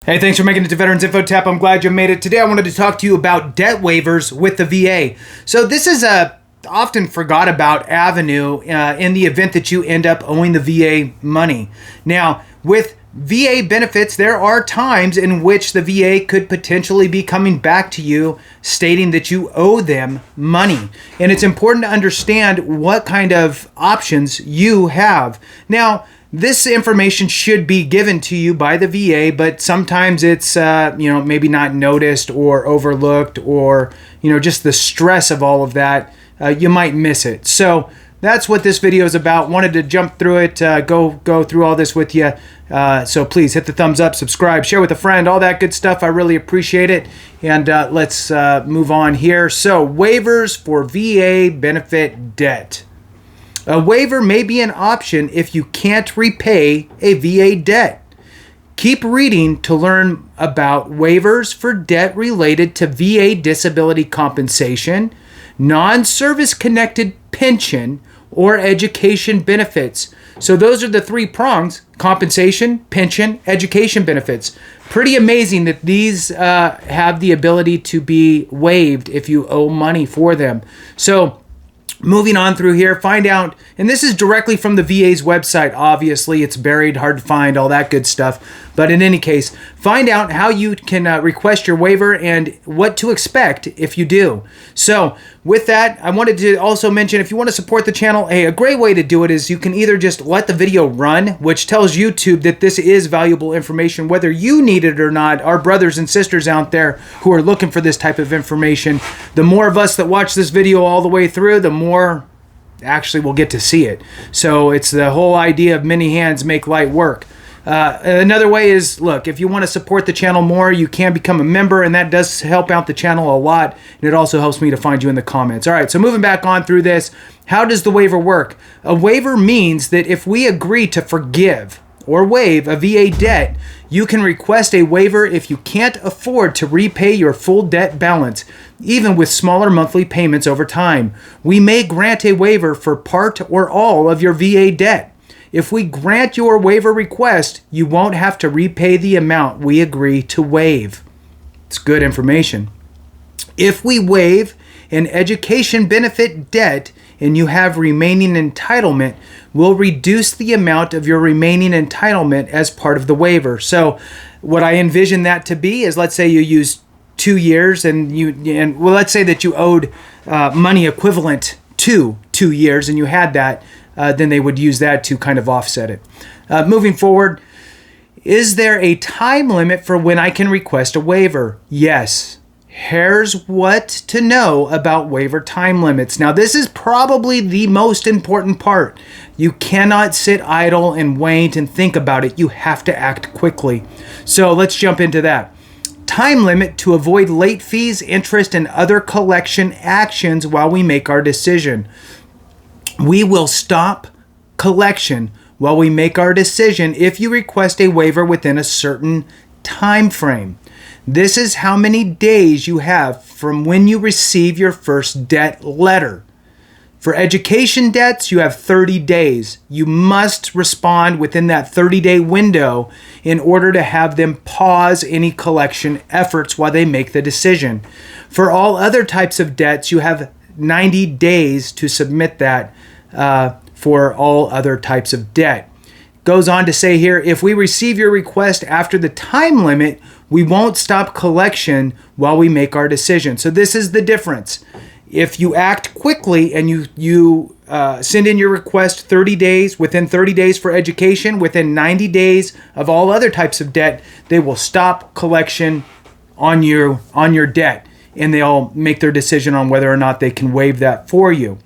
Hey, thanks for making it to Veterans Info Tap. I'm glad you made it. Today I wanted to talk to you about debt waivers with the VA. So this is a often forgot about avenue in the event that you end up owing the VA money. Now, with VA benefits, there are times in which the VA could potentially be coming back to you stating that you owe them money. And it's important to understand what kind of options you have. Now, this information should be given to you by the VA, but sometimes it's maybe not noticed or overlooked, or just the stress of all of that, you might miss it. So that's what this video is about. Wanted to jump through it, go through all this with you. So please hit the thumbs up, subscribe, share with a friend, all that good stuff. I really appreciate it. And let's move on here. So waivers for VA benefit debt. A waiver may be an option if you can't repay a VA debt. Keep reading to learn about waivers for debt related to VA disability compensation, non-service connected pension, or education benefits. So those are the three prongs: compensation, pension, education benefits. Pretty amazing that these have the ability to be waived if you owe money for them. So moving on through here, find out, and this is directly from the VA's website. Obviously, it's buried, hard to find, all that good stuff. But in any case, find out how you can request your waiver and what to expect if you do. So with that, I wanted to also mention, if you want to support the channel, a great way to do it is you can either just let the video run, which tells YouTube that this is valuable information, whether you need it or not. Our brothers and sisters out there who are looking for this type of information, the more of us that watch this video all the way through, the more actually we'll get to see it. So it's the whole idea of many hands make light work. Another way is, look, if you want to support the channel more, you can become a member, and that does help out the channel a lot, and it also helps me to find you in the comments. All right, so moving back on through this, how does the waiver work? A waiver means that if we agree to forgive or waive a VA debt, you can request a waiver if you can't afford to repay your full debt balance, even with smaller monthly payments over time. We may grant a waiver for part or all of your VA debt. If we grant your waiver request, you won't have to repay the amount we agree to waive. It's good information. If we waive an education benefit debt and you have remaining entitlement, we'll reduce the amount of your remaining entitlement as part of the waiver. So what I envision that to be is, let's say you use 2 years and let's say that you owed money equivalent to 2 years and you had that, then they would use that to kind of offset it. Moving forward, is there a time limit for when I can request a waiver? Yes. Here's what to know about waiver time limits. Now, this is probably the most important part. You cannot sit idle and wait and think about it. You have to act quickly. So let's jump into that. Time limit to avoid late fees, interest, and other collection actions while we make our decision. We will stop collection while we make our decision if you request a waiver within a certain time frame. This is how many days you have from when you receive your first debt letter. For education debts, you have 30 days. You must respond within that 30-day window in order to have them pause any collection efforts while they make the decision. For all other types of debts, you have 90 days to submit that for all other types of debt. Goes on to say here, if we receive your request after the time limit, we won't stop collection while we make our decision. So this is the difference. If you act quickly and you send in your request 30 days, within 30 days for education, within 90 days of all other types of debt, they will stop collection on your debt, and they'll make their decision on whether or not they can waive that for you.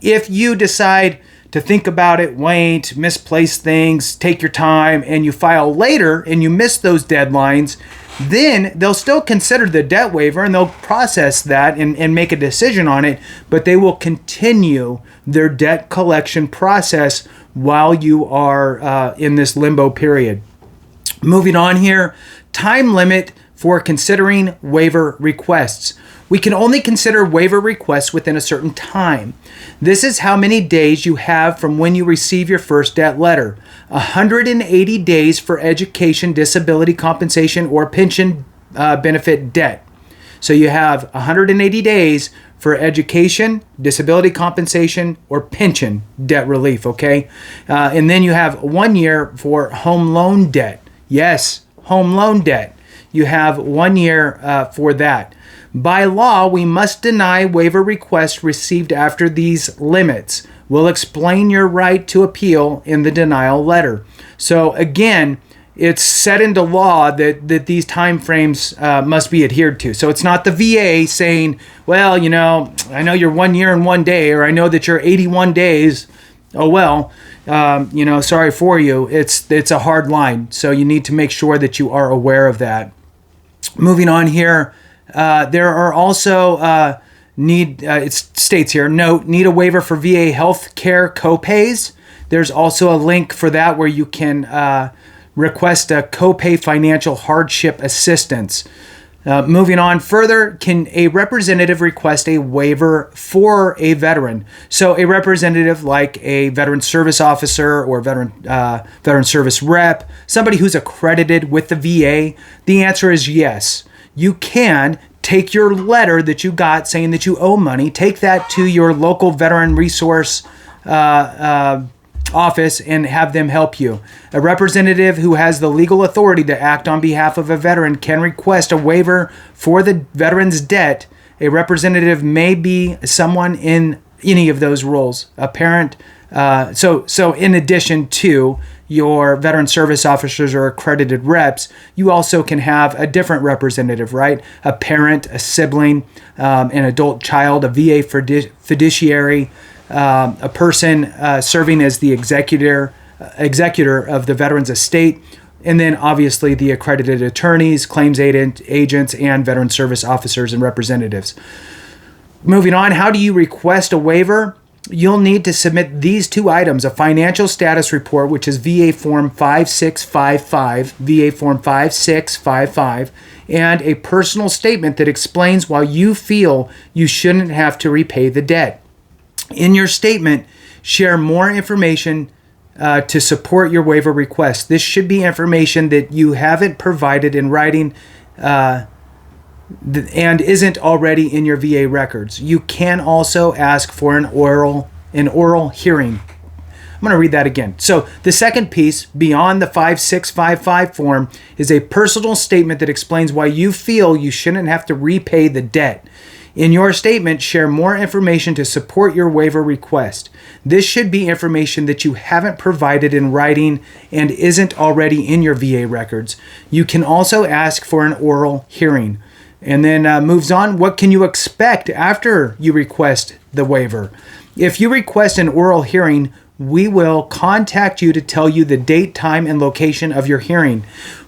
If you decide to think about it, wait, misplace things, take your time, and you file later and you miss those deadlines, then they'll still consider the debt waiver and they'll process that and make a decision on it, but they will continue their debt collection process while you are in this limbo period. Moving on here, time limit for considering waiver requests. We can only consider waiver requests within a certain time. This is how many days you have from when you receive your first debt letter. 180 days for education, disability compensation, or pension benefit debt. So you have 180 days for education, disability compensation, or pension debt relief, okay? And then you have 1 year for home loan debt. Yes, home loan debt. You have 1 year for that. By law, we must deny waiver requests received after these limits. We'll explain your right to appeal in the denial letter. So again, it's set into law that these time frames must be adhered to. So it's not the VA saying, well, you know, I know you're 1 year and 1 day, or I know that you're 81 days. Oh, well, you know, sorry for you. It's a hard line. So you need to make sure that you are aware of that. Moving on here, there are also it states here, note, need a waiver for VA health care copays. There's also a link for that where you can request a copay financial hardship assistance. Moving on further, can a representative request a waiver for a veteran? So a representative like a veteran service officer or veteran service rep, somebody who's accredited with the VA, the answer is yes. You can take your letter that you got saying that you owe money, take that to your local veteran resource office and have them help you. A representative who has the legal authority to act on behalf of a veteran can request a waiver for the veteran's debt. A representative may be someone in any of those roles, a parent. So in addition to your veteran service officers or accredited reps, you also can have a different representative, right? A parent, a sibling, an adult child, a VA fiduciary, a person serving as the executor of the veteran's estate, and then obviously the accredited attorneys, claims agents, and veteran service officers and representatives. Moving on, how do you request a waiver? You'll need to submit these two items: a financial status report, which is VA Form 5655, VA Form 5655, and a personal statement that explains why you feel you shouldn't have to repay the debt. In your statement, share more information to support your waiver request. This should be information that you haven't provided in writing and isn't already in your VA records. You can also ask for an oral hearing. I'm going to read that again. So the second piece, beyond the 5655 form, is a personal statement that explains why you feel you shouldn't have to repay the debt. In your statement, share more information to support your waiver request. This should be information that you haven't provided in writing and isn't already in your VA records. You can also ask for an oral hearing. And then moves on, what can you expect after you request the waiver? If you request an oral hearing, we will contact you to tell you the date, time, and location of your hearing.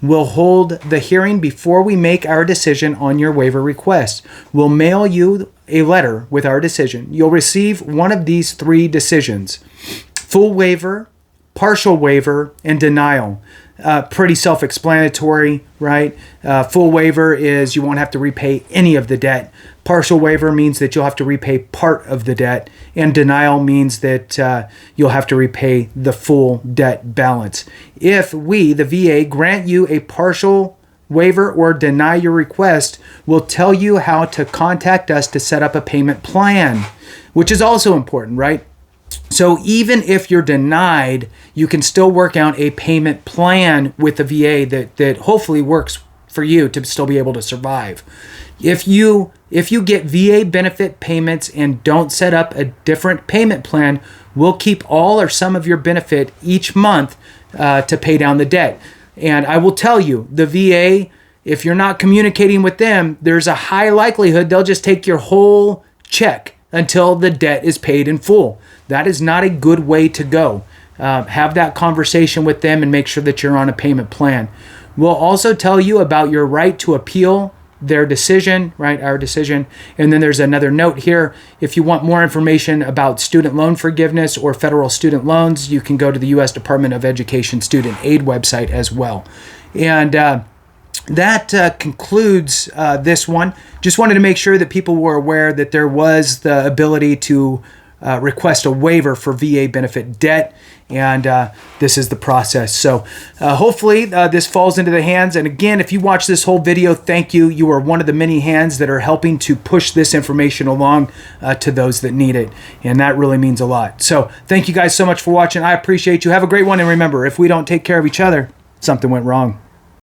We'll hold the hearing before we make our decision on your waiver request. We'll mail you a letter with our decision. You'll receive one of these three decisions: full waiver, partial waiver, and denial. Pretty self-explanatory, right? Full waiver is you won't have to repay any of the debt. Partial waiver means that you'll have to repay part of the debt. And denial means that you'll have to repay the full debt balance. If we, the VA, grant you a partial waiver or deny your request, we'll tell you how to contact us to set up a payment plan, which is also important, right? So even if you're denied, you can still work out a payment plan with the VA that hopefully works for you to still be able to survive. If you get VA benefit payments and don't set up a different payment plan, we'll keep all or some of your benefit each month to pay down the debt. And I will tell you, the VA, if you're not communicating with them, there's a high likelihood they'll just take your whole check until the debt is paid in full. That is not a good way to go. Have that conversation with them and make sure that you're on a payment plan. We'll also tell you about your right to appeal their decision, right? Our decision. And then there's another note here. If you want more information about student loan forgiveness or federal student loans, you can go to the U.S. Department of Education Student Aid website as well. And that concludes this one. Just wanted to make sure that people were aware that there was the ability to request a waiver for VA benefit debt, and this is the process. So hopefully this falls into the hands. And again, if you watch this whole video, thank you. You are one of the many hands that are helping to push this information along to those that need it, and that really means a lot. So thank you guys so much for watching. I appreciate you. Have a great one, and remember, if we don't take care of each other, something went wrong.